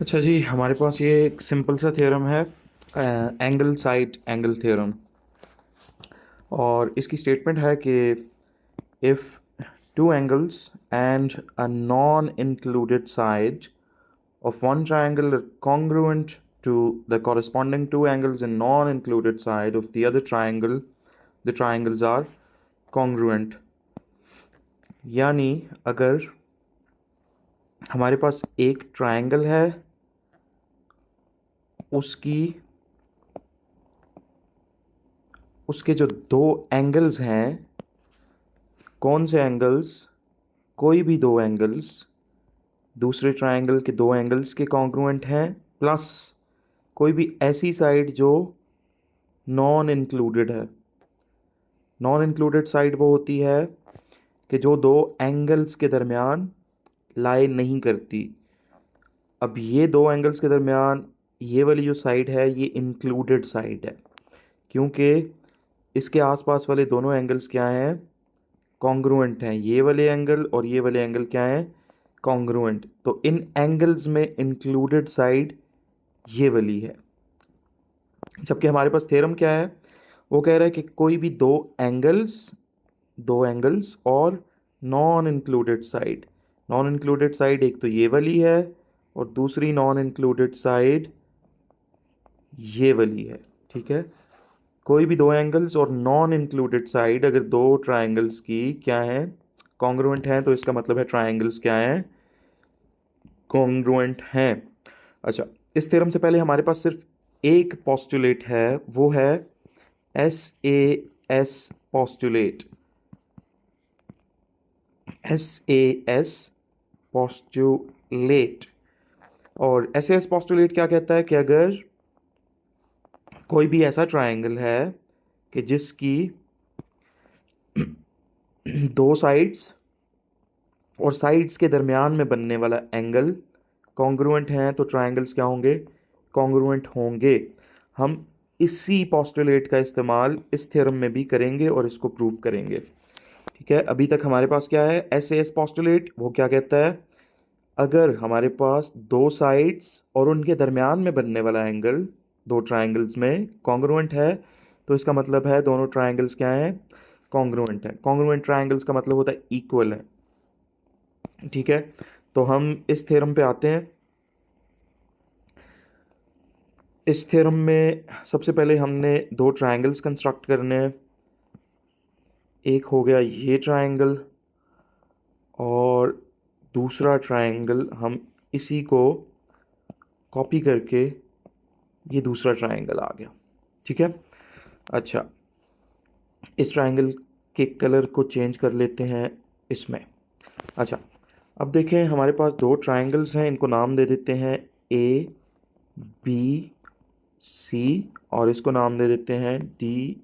अच्छा जी, हमारे पास ये एक सिंपल सा थ्योरम है, एंगल साइड एंगल थ्योरम। और इसकी स्टेटमेंट है कि if two angles and a non included side of one triangle are congruent to the corresponding two angles in non-included side of the other triangle, the triangles are congruent। यानी अगर हमारे पास एक triangle है, उसकी उसके जो दो एंगल्स हैं, कौन से एंगल्स, कोई भी दो एंगल्स दूसरे ट्रायंगल के दो एंगल्स के कॉन्ग्रुएंट हैं, प्लस कोई भी ऐसी साइड जो नॉन इंक्लूडेड है। नॉन इंक्लूडेड साइड वो होती है कि जो दो एंगल्स के दरमियान लाई नहीं करती। अब ये दो एंगल्स के दरमियान ये वाली जो साइड है ये इंक्लूडेड साइड है, क्योंकि इसके आसपास वाले दोनों एंगल्स क्या हैं, कॉन्ग्रुएंट हैं। ये वाले एंगल और ये वाले एंगल क्या हैं, कॉन्ग्रुएंट। तो इन एंगल्स में इंक्लूडेड साइड ये वाली है। जबकि हमारे पास थ्योरम क्या है, वो कह रहा है कि कोई भी दो एंगल्स और नॉन इंक्लूडेड साइड एक तो ये वाली है और दूसरी नॉन इंक्लूडेड साइड ये वाली है। ठीक है, कोई भी दो एंगल्स और नॉन इंक्लूडेड साइड अगर दो ट्रायंगल्स की क्या है, कॉन्ग्रुएंट हैं, तो इसका मतलब है ट्रायंगल्स क्या हैं, कॉन्ग्रुएंट हैं। अच्छा, इस थ्योरम से पहले हमारे पास सिर्फ एक पोस्टुलेट है, वो है SAS पोस्टुलेट। SAS postulate. और SAS पोस्टुलेट क्या कहता है कि अगर कोई भी ऐसा ट्रायंगल है कि जिसकी दो साइड्स और साइड्स के दरमियान में बनने वाला एंगल कॉन्ग्रुएंट हैं, तो ट्रायंगल्स क्या होंगे, कॉन्ग्रुएंट होंगे। हम इसी पोस्टुलेट का इस्तेमाल इस थ्योरम में भी करेंगे और इसको प्रूव करेंगे। ठीक है, अभी तक हमारे पास क्या है, SAS पोस्टुलेट। वो क्या कहता है, अगर हमारे पास दो साइड्स और उनके दरमियान में बनने वाला एंगल दो ट्रायंगल्स में कॉन्ग्रुएंट है, तो इसका मतलब है दोनों ट्रायंगल्स क्या हैं, कॉन्ग्रुएंट हैं। कॉन्ग्रुएंट ट्रायंगल्स का मतलब होता है इक्वल है। ठीक है, तो हम इस थ्योरम पे आते हैं। इस थ्योरम में सबसे पहले हमने दो ट्रायंगल्स कंस्ट्रक्ट करने हैं। एक हो गया ये ट्रायंगल और दूसरा ट्रायंगल हम इसी को कॉपी करके ये दूसरा ट्रायंगल आ गया। ठीक है, अच्छा, इस ट्रायंगल के कलर को चेंज कर लेते हैं इसमें। अच्छा, अब देखें हमारे पास दो ट्रायंगल्स हैं, इनको नाम दे देते हैं ABC और इसको नाम दे देते हैं DEF।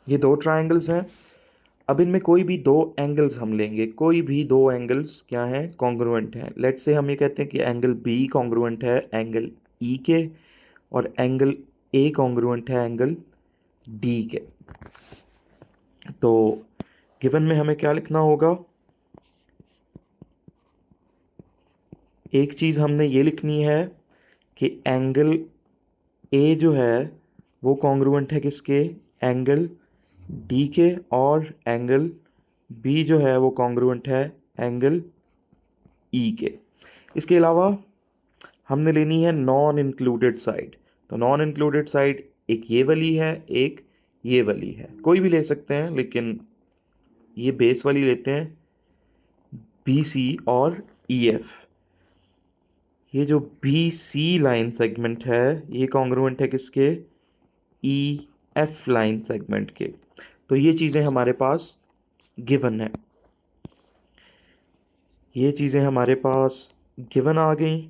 ये दो ट्रायंगल्स हैं। अब इनमें कोई भी दो एंगल्स हम लेंगे, कोई भी दो एंगल्स क्या हैं, कॉन्ग्रुएंट हैं। लेट्स से हम ये कहते हैं कि एंगल B कॉन्ग्रुएंट है एंगल E के और एंगल A कॉन्ग्रुएंट है एंगल D के। तो गिवन में हमें क्या लिखना होगा, एक चीज़ हमने ये लिखनी है कि एंगल A जो है वो कॉन्ग्रुएंट है किसके, एंगल D के, और एंगल B जो है वो कॉन्ग्रुएंट है एंगल E के। इसके अलावा हमने लेनी है नॉन इंक्लूडेड साइड। तो नॉन इंक्लूडेड साइड एक ये वाली है, एक ये वाली है, कोई भी ले सकते हैं लेकिन ये बेस वाली लेते हैं, BC और EF। ये जो BC लाइन सेगमेंट है ये कॉन्ग्रुएंट है किसके, EF लाइन सेगमेंट के। तो ये चीज़ें हमारे पास गिवन है, ये चीज़ें हमारे पास गिवन आ गई।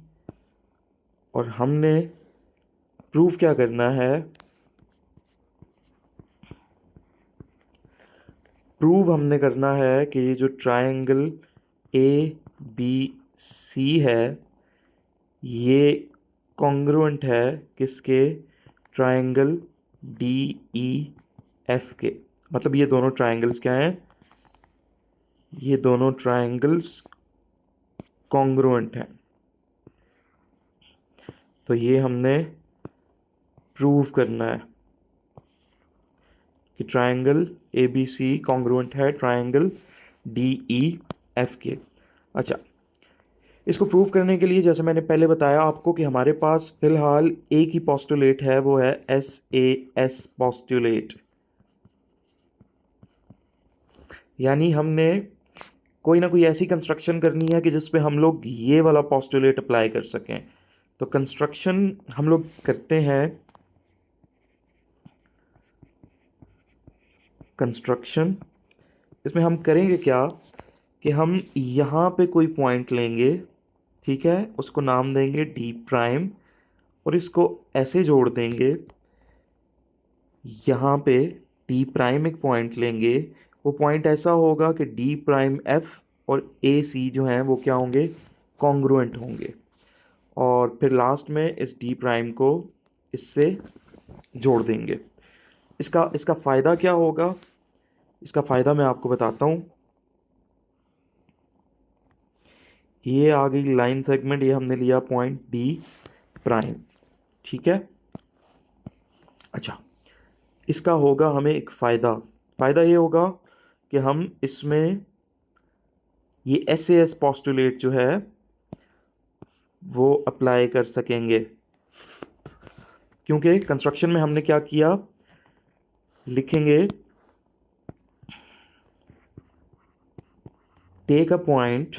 और हमने प्रूफ क्या करना है, प्रूव हमने करना है कि ये जो ट्रायंगल ABC है ये कॉन्ग्रुएंट है किसके, ट्रायंगल DEF के। मतलब ये दोनों ट्रायंगल्स क्या हैं, ये दोनों ट्रायंगल्स कॉन्ग्रुएंट हैं। तो ये हमने प्रूव करना है कि triangle A B C congruent है ट्रायंगल डी ई एफ के। अच्छा, इसको प्रूव करने के लिए जैसे मैंने पहले बताया आपको कि हमारे पास फिलहाल एक ही पोस्टुलेट है, वो है SAS पोस्टुलेट। यानी हमने कोई ना कोई ऐसी कंस्ट्रक्शन करनी है कि जिस पे हम लोग ये वाला पोस्टुलेट अप्लाई कर सकें। तो कंस्ट्रक्शन हम लोग करते हैं, कंस्ट्रक्शन इसमें हम करेंगे क्या कि हम यहाँ पे कोई पॉइंट लेंगे, ठीक है, उसको नाम देंगे डी प्राइम, और इसको ऐसे जोड़ देंगे, यहाँ पे डी प्राइम एक पॉइंट लेंगे, वो पॉइंट ऐसा होगा कि डी प्राइम एफ और ए सी जो हैं वो क्या होंगे, कॉन्ग्रुएंट होंगे, और फिर लास्ट में इस डी प्राइम को इससे जोड़ देंगे। इसका इसका फ़ायदा क्या होगा, इसका फ़ायदा मैं आपको बताता हूँ। ये आ गई लाइन सेगमेंट, ये हमने लिया पॉइंट डी प्राइम, ठीक है। अच्छा, इसका होगा हमें एक फ़ायदा ये होगा कि हम इसमें ये SAS पोस्टुलेट जो है वो अप्लाई कर सकेंगे, क्योंकि कंस्ट्रक्शन में हमने क्या किया, लिखेंगे take a point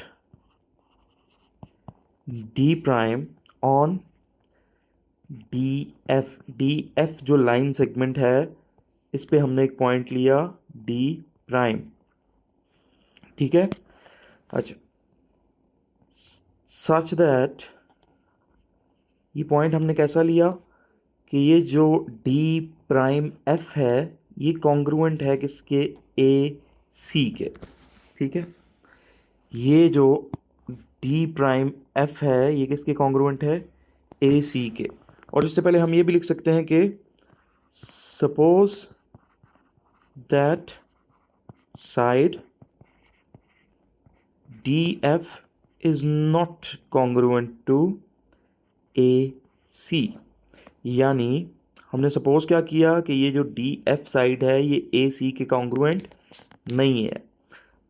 D prime on D F जो लाइन सेगमेंट है इस पे हमने एक पॉइंट लिया डी प्राइम, ठीक है। अच्छा, सच दैट ये पॉइंट हमने कैसा लिया कि ये जो डी प्राइम एफ है ये कॉन्ग्रुएंट है किसके, ए सी के, ठीक है। ये जो डी प्राइम एफ है ये किसके कॉन्ग्रुएंट है, ए सी के। और इससे पहले हम ये भी लिख सकते हैं कि suppose that side D F is not congruent to A C. यानी हमने सपोज क्या किया कि ये जो डी एफ साइड है ये ए सी के कॉन्ग्रुएंट नहीं है,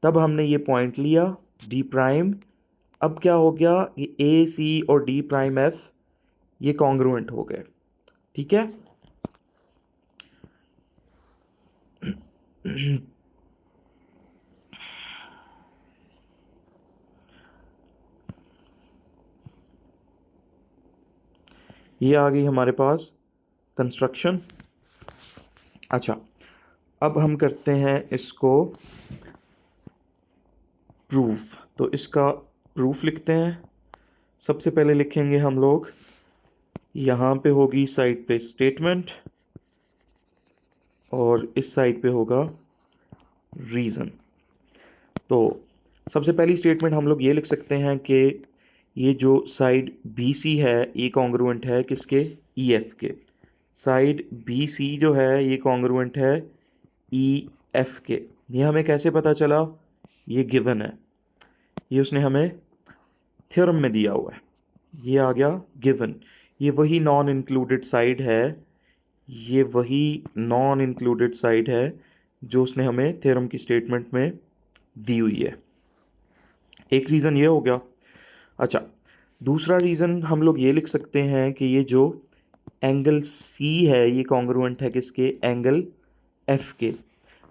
तब हमने ये पॉइंट लिया डी प्राइम। अब क्या हो गया, ये ए सी और डी प्राइम एफ ये कॉन्ग्रुएंट हो गए, ठीक है। ये आ गई हमारे पास कंस्ट्रक्शन। अच्छा, अब हम करते हैं इसको प्रूफ। तो इसका प्रूफ लिखते हैं। सबसे पहले लिखेंगे हम लोग, यहाँ पे होगी साइड पे स्टेटमेंट और इस साइड पे होगा रीज़न। तो सबसे पहली स्टेटमेंट हम लोग ये लिख सकते हैं कि ये जो साइड बी सी है ये कॉन्ग्रुएंट है किसके, ई एफ के। साइड बी सी जो है ये कॉन्ग्रुएंट है ई एफ के। ये हमें कैसे पता चला, ये गिवन है, ये उसने हमें थ्योरम में दिया हुआ है, ये आ गया गिवन। ये वही नॉन इंक्लूडेड साइड है, ये वही नॉन इंक्लूडेड साइड है जो उसने हमें थ्योरम की स्टेटमेंट में दी हुई है। एक रीज़न ये हो गया। अच्छा, दूसरा रीज़न हम लोग ये लिख सकते हैं कि ये जो एंगल सी है ये कॉन्ग्रुएंट है किसके, एंगल एफ के।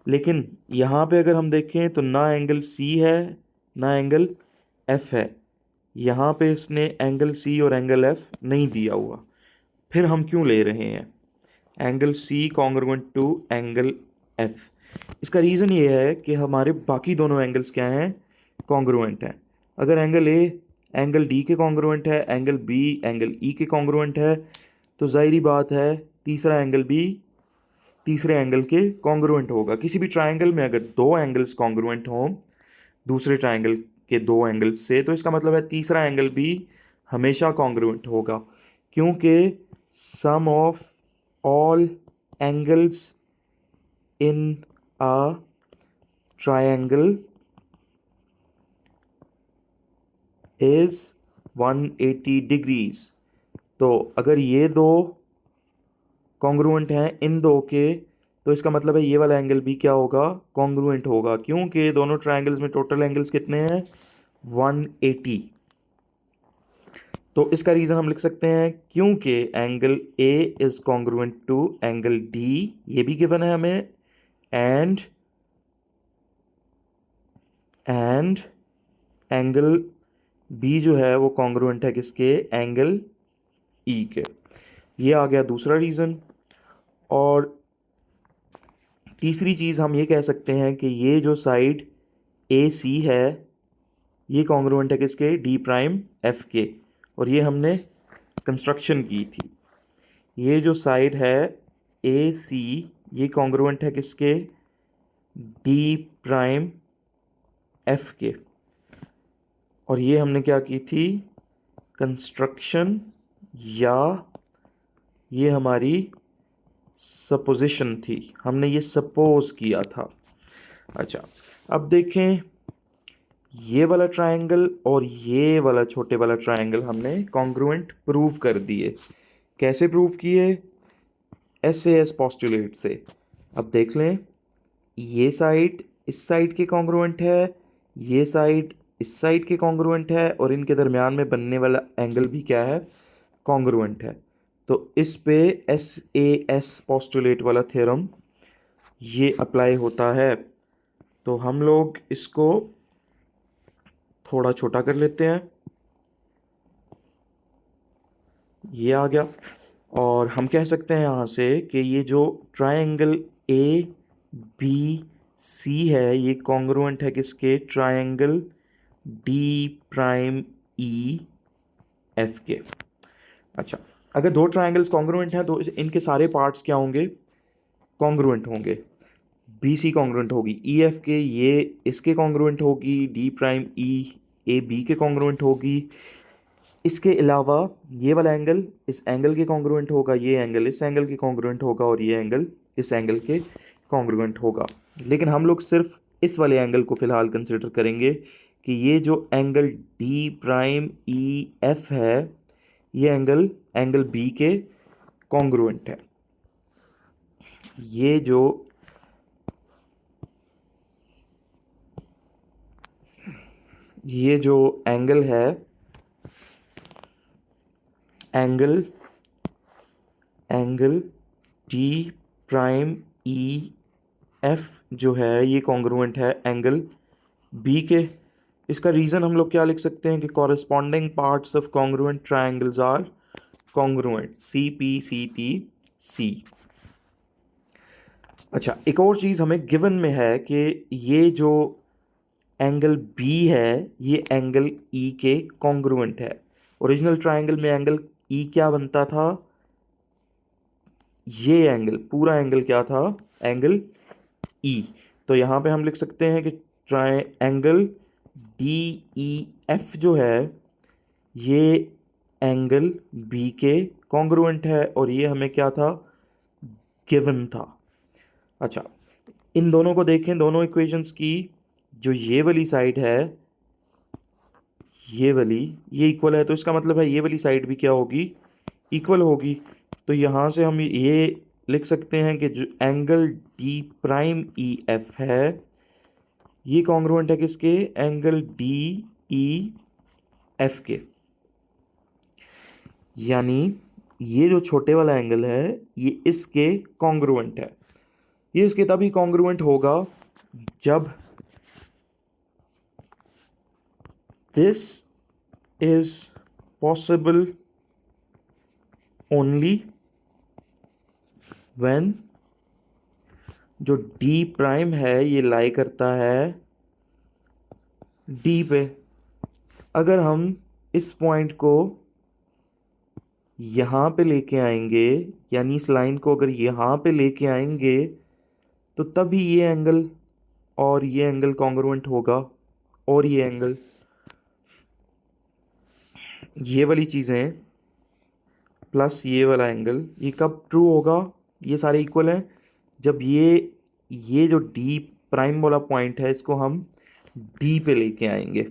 लेकिन यहाँ पे अगर हम देखें तो ना एंगल सी है ना एंगल एफ है, यहाँ पे इसने एंगल सी और एंगल एफ नहीं दिया हुआ। फिर हम क्यों ले रहे हैं angle C congruent to angle F? इसका रीज़न ये है कि हमारे बाकी दोनों एंगल्स क्या हैं, कॉन्ग्रुएंट हैं। अगर एंगल ए एंगल डी के कॉन्ग्रुएंट है, एंगल बी एंगल ई के कॉन्ग्रुएंट है, तो ज़ाहिरी बात है तीसरा एंगल भी तीसरे एंगल के कॉन्ग्रुएंट होगा। किसी भी ट्राइंगल में अगर दो एंगल्स कॉन्ग्रुएंट हों दूसरे ट्राइंगल के दो एंगल्स से, तो इसका मतलब है तीसरा एंगल भी हमेशा कॉन्ग्रुएंट होगा, क्योंकि sum of all angles in a triangle is 180 degrees. तो अगर ये दो कॉन्ग्रुएंट हैं इन दो के, तो इसका मतलब है ये वाला एंगल भी क्या होगा, कॉन्ग्रुएंट होगा, क्योंकि दोनों ट्रायंगल्स में टोटल एंगल्स कितने हैं, 180। तो इसका रीज़न हम लिख सकते हैं क्योंकि angle A is congruent to angle D, ये भी गिवन है हमें, एंड एंगल बी जो है वो कॉन्ग्रुएंट है किसके, एंगल ई के। ये आ गया दूसरा रीज़न। और तीसरी चीज़ हम ये कह सकते हैं कि ये जो साइड ए सी है ये कॉन्ग्रुएंट है किसके, डी प्राइम एफ के। और ये हमने कंस्ट्रक्शन की थी। ये जो साइड है ए सी ये कॉन्ग्रुएंट है किसके, डी प्राइम एफ के। और ये हमने क्या की थी, कंस्ट्रक्शन, या ये हमारी सपोजिशन थी, हमने ये सपोज किया था। अच्छा, अब देखें ये वाला ट्रायंगल और ये वाला छोटे वाला ट्रायंगल हमने कॉन्ग्रुएंट प्रूव कर दिए। कैसे प्रूव किए, SAS पोस्टुलेट से। अब देख लें, ये साइड इस साइड के कॉन्ग्रुएंट है, ये साइड इस साइड के कॉन्ग्रुएंट है, और इनके दरमियान में बनने वाला एंगल भी क्या है, कॉन्ग्रुएंट है। तो इस पे SAS पोस्टुलेट वाला थ्योरम ये अप्लाई होता है। तो हम लोग इसको थोड़ा छोटा कर लेते हैं, ये आ गया। और हम कह सकते हैं यहाँ से कि ये जो ट्रायंगल ए बी सी है ये कॉन्ग्रुएंट है किसके, ट्रायंगल डी प्राइम ई एफ के। अच्छा, अगर दो ट्रायंगल्स कॉन्ग्रुएंट हैं तो इनके सारे पार्ट्स क्या होंगे, कॉन्ग्रुएंट होंगे। बी सी कॉन्ग्रुएंट होगी ई एफ के, ये इसके कॉन्ग्रुएंट होगी, D prime E A B के कॉन्ग्रुएंट होगी। इसके अलावा ये वाला एंगल इस एंगल के कॉन्ग्रुएंट होगा, ये एंगल इस एंगल के कॉन्ग्रुएंट होगा, और ये एंगल इस एंगल के कॉन्ग्रुएंट होगा। लेकिन हम लोग सिर्फ इस वाले एंगल को फिलहाल कंसिडर करेंगे कि ये जो angle D prime E F है ये एंगल बी के कॉन्ग्रुएंट है। ये जो एंगल है, angle D prime E F जो है ये कॉन्ग्रुएंट है एंगल बी के। इसका रीज़न हम लोग क्या लिख सकते हैं कि corresponding parts of congruent triangles are congruent, CPCTC। अच्छा, एक और चीज़ हमें गिवन में है कि ये जो एंगल बी है ये एंगल ई के कॉन्ग्रुएंट है। ओरिजिनल ट्रायंगल में एंगल ई क्या बनता था, ये एंगल पूरा एंगल क्या था, एंगल ई। तो यहाँ पे हम लिख सकते हैं कि एंगल डी ई एफ जो है ये एंगल बी के कॉन्ग्रुएंट है, और ये हमें क्या था, गिवन था। अच्छा, इन दोनों को देखें, दोनों इक्वेशंस की जो ये वाली साइड है ये वाली ये इक्वल है, तो इसका मतलब है ये वाली साइड भी क्या होगी, इक्वल होगी। तो यहाँ से हम ये लिख सकते हैं कि जो angle D prime E F है ये कॉन्ग्रुएंट है किसके, एंगल डी ई एफ के। यानी ये जो छोटे वाला एंगल है ये इसके कॉन्ग्रुएंट है। ये इसके तभी कॉन्ग्रुएंट होगा जब this is possible only when जो डी प्राइम है ये लाई करता है डी पे। अगर हम इस पॉइंट को यहाँ पे लेके आएंगे, यानी इस लाइन को अगर यहाँ पे लेके आएंगे तो तभी ये एंगल और ये एंगल कॉन्ग्रुएंट होगा, और ये वाली चीज़ें प्लस ये वाला एंगल ये कब ट्रू होगा, ये सारे इक्वल हैं जब ये जो डी प्राइम वाला पॉइंट है इसको हम डी पे लेके आएंगे।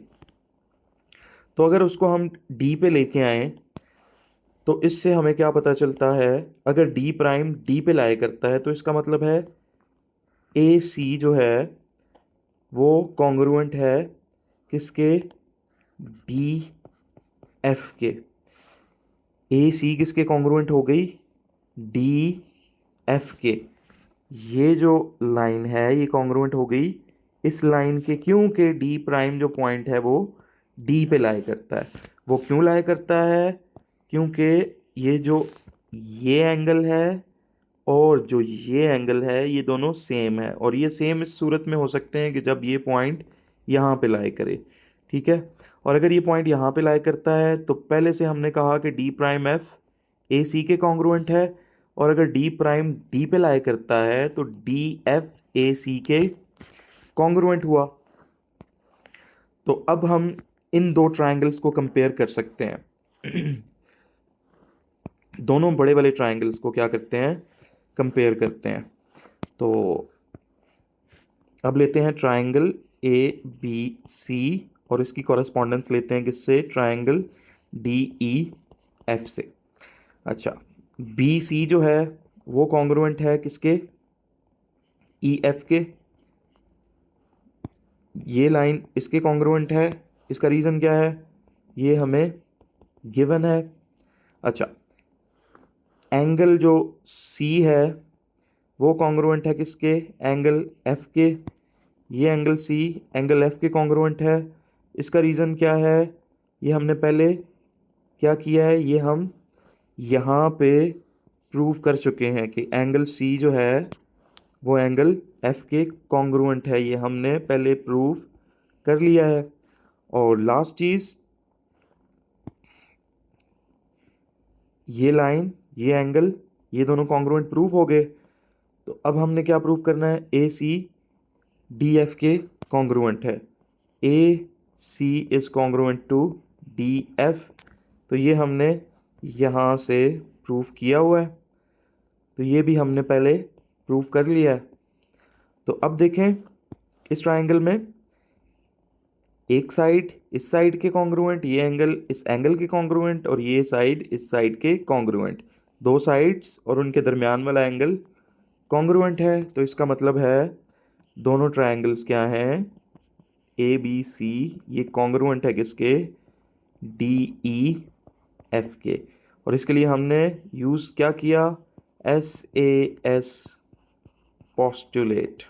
तो अगर उसको हम डी पे लेके आए तो इससे हमें क्या पता चलता है, अगर डी प्राइम डी पे लाई करता है तो इसका मतलब है ए सी जो है वो कॉन्ग्रुएंट है किसके, डी एफ के। ए सी किसके कॉन्ग्रुएंट हो गई, डी एफ के। ये जो लाइन है ये कॉन्ग्रुएंट हो गई इस लाइन के, क्योंकि डी प्राइम जो पॉइंट है वो डी पे लाई करता है। वो क्यों लाई करता है, क्योंकि ये जो ये एंगल है और जो ये एंगल है ये दोनों सेम है, और ये सेम इस सूरत में हो सकते हैं कि जब ये पॉइंट यहाँ पे लाई करे, ठीक है। और अगर ये पॉइंट यहाँ पे लाई करता है तो पहले से हमने कहा कि डी प्राइम एफ ए सी के कॉन्ग्रुएंट है, और अगर डी प्राइम डी पे लाई करता है तो डी एफ ए सी के कॉन्ग्रुएंट हुआ। तो अब हम इन दो ट्राइंगल्स को कंपेयर कर सकते हैं। दोनों बड़े वाले ट्राइंगल्स को क्या करते हैं, कंपेयर करते हैं। तो अब लेते हैं ट्राइंगल ए बी सी और इसकी कॉरेस्पॉन्डेंस लेते हैं किससे, ट्राइंगल डी ई एफ से। अच्छा, बी सी जो है वो कॉन्ग्रुएंट है किसके, ई एफ के। ये लाइन इसके कॉन्ग्रुएंट है, इसका रीज़न क्या है, ये हमें गिवन है। अच्छा, एंगल जो सी है वो कॉन्ग्रुएंट है किसके, एंगल एफ के। ये एंगल सी एंगल एफ के कॉन्ग्रुएंट है। इसका रीज़न क्या है, ये हमने पहले क्या किया है, ये हम यहाँ पे प्रूव कर चुके हैं कि एंगल सी जो है वो एंगल एफ के कॉन्ग्रुएंट है, ये हमने पहले प्रूव कर लिया है। और लास्ट चीज़, ये लाइन ये एंगल ये दोनों कॉन्ग्रुएंट प्रूव हो गए। तो अब हमने क्या प्रूव करना है, ए सी डी एफ के कॉन्ग्रुएंट है, A C is congruent to D F. तो ये हमने यहाँ से प्रूव किया हुआ है, तो ये भी हमने पहले प्रूव कर लिया है। तो अब देखें इस ट्राइंगल में एक साइड इस साइड के कॉन्ग्रुएंट, ये एंगल इस एंगल के कॉन्ग्रुएंट, और ये साइड इस साइड के कॉन्ग्रुएंट। दो साइड्स और उनके दरमियान वाला एंगल कॉन्ग्रुएंट है। तो इसका मतलब है दोनों ट्राइंगल्स क्या हैं, ए बी सी, ये कॉन्ग्रुएंट है किसके, डी ई एफ के। और इसके लिए हमने यूज़ क्या किया, एस ए एस पोस्टुलेट।